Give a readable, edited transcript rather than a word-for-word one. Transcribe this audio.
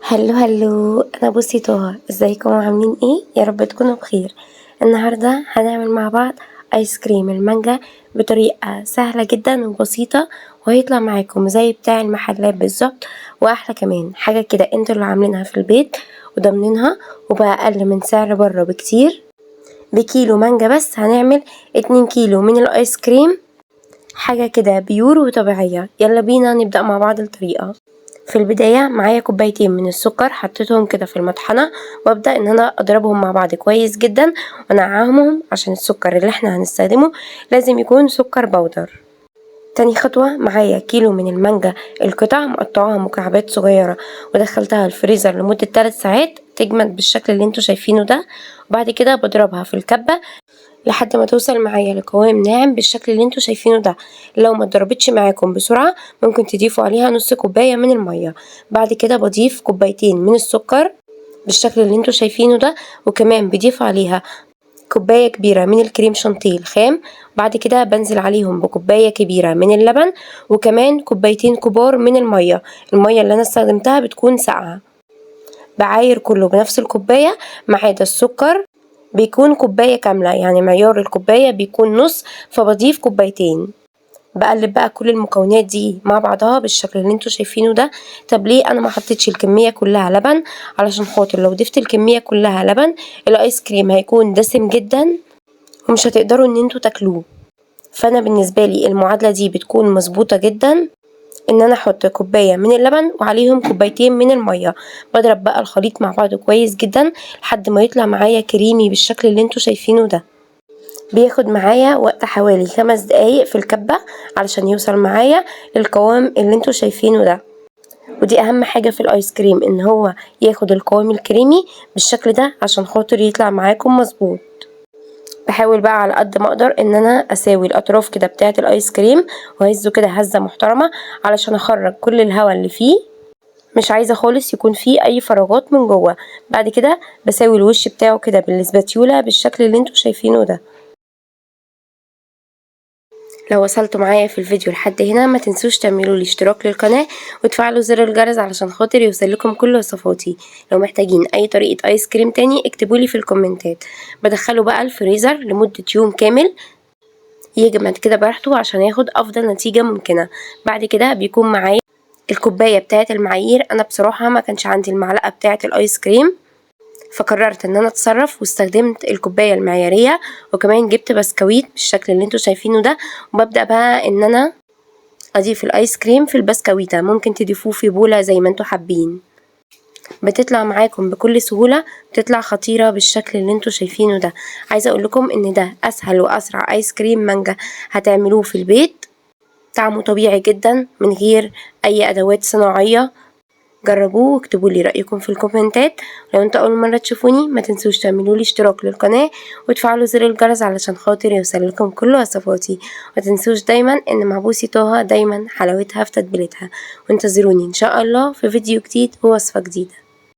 هلو انا بصي طه، ازيكم عاملين ايه؟ يا رب تكونوا بخير. النهارده هنعمل مع بعض ايس كريم المانجا بطريقه سهله جدا وبسيطه، وهيطلع معاكم زي بتاع المحلات بالظبط واحلى كمان. حاجه كده انتوا اللي عاملينها في البيت وضامنينها، وباقل من سعر بره بكتير. بكيلو مانجا بس هنعمل 2 كيلو من الايس كريم، حاجه كده بيور وطبيعيه. يلا بينا نبدا مع بعض الطريقه. في البداية معايا كوبايتين من السكر، حطيتهم كده في المطحنة وابدأ ان انا اضربهم مع بعض كويس جدا وانعمهم، عشان السكر اللي احنا هنستخدمه لازم يكون سكر بودر. تاني خطوة معايا كيلو من المانجا القطع، مقطعاها مكعبات صغيرة ودخلتها الفريزر لمدة 3 ساعات تجمد بالشكل اللي انتوا شايفينه ده. وبعد كده بضربها في الكبة لحد ما توصل معايا لقوام ناعم بالشكل اللي انتوا شايفينه ده. لو ما اتضربتش معاكم بسرعة ممكن تضيفوا عليها نص كوباية من المية. بعد كده بضيف كوبايتين من السكر بالشكل اللي انتوا شايفينه ده، وكمان بضيف عليها كوباية كبيرة من الكريم شانتيه الخام. بعد كده بنزل عليهم بكوباية كبيرة من اللبن، وكمان كوبايتين كبار من المية. المية اللي انا استخدمتها بتكون ساقعة. بعاير كله بنفس الكوباية ما عدا السكر بيكون كوباية كاملة، يعني معيار الكوباية بيكون نص، فبضيف كوبايتين. بقلب بقى كل المكونات دي مع بعضها بالشكل اللي انتوا شايفينه ده. طب ليه انا ما حطيتش الكمية كلها لبن؟ علشان خاطر لو ضفت الكمية كلها لبن الايس كريم هيكون دسم جدا ومش هتقدروا ان انتوا تاكلوه. فانا بالنسبة لي المعادلة دي بتكون مظبوطة جدا، ان انا احط كوباية من اللبن وعليهم كوبايتين من المية. بضرب بقى الخليط مع بعض كويس جدا لحد ما يطلع معايا كريمي بالشكل اللي انتوا شايفينه ده. بياخد معايا وقت حوالي 5 دقايق في الكبة علشان يوصل معايا القوام اللي انتوا شايفينه ده. ودي اهم حاجة في الايس كريم، ان هو ياخد القوام الكريمي بالشكل ده عشان خاطر يطلع معاكم مظبوط. بحاول بقى على قد ما اقدر ان انا اساوي الاطراف كده بتاعه الايس كريم وهزه كده هزه محترمه علشان اخرج كل الهواء اللي فيه. مش عايزه خالص يكون فيه اي فراغات من جوه. بعد كده بساوي الوش بتاعه كده بالسباتيولا بالشكل اللي انتوا شايفينه ده. لو وصلتوا معايا في الفيديو لحد هنا ما تنسوش تعملوا لي اشتراك للقناه وتفعلوا زر الجرس علشان خاطر يوصل لكم كل وصفاتي. لو محتاجين اي طريقه ايس كريم تاني اكتبوا لي في الكومنتات. بدخله بقى الفريزر لمده يوم كامل يجمد كده براحته عشان ياخد افضل نتيجة ممكنة. بعد كده بيكون معايا الكوباية بتاعة المعايير. انا بصراحة ما كانش عندي المعلقة بتاعة الايس كريم، فقررت ان انا اتصرف واستخدمت الكوباية المعيارية، وكمان جبت بسكويت بالشكل اللي انتوا شايفينه ده. وببدأ بقى ان انا اضيف الايس كريم في البسكويتة، ممكن تضيفوه في بولة زي ما انتوا حابين. بتطلع معاكم بكل سهولة، بتطلع خطيرة بالشكل اللي انتوا شايفينه ده. عايزة اقول لكم ان ده اسهل واسرع ايس كريم مانجا هتعملوه في البيت. طعمه طبيعي جدا من غير اي ادوات صناعية. جربوه واكتبوا لي رأيكم في الكومنتات. لو انتوا اول مرة تشوفوني ما تنسوش تعملوا لي اشتراك للقناة وتفعلوا زر الجرس علشان خاطر يوصل لكم كل وصفاتي. ما تنسوش دايما ان معبوسي طه دايما حلاوتها في تتبيلتها. وانتظروني ان شاء الله في فيديو جديد ووصفة جديدة.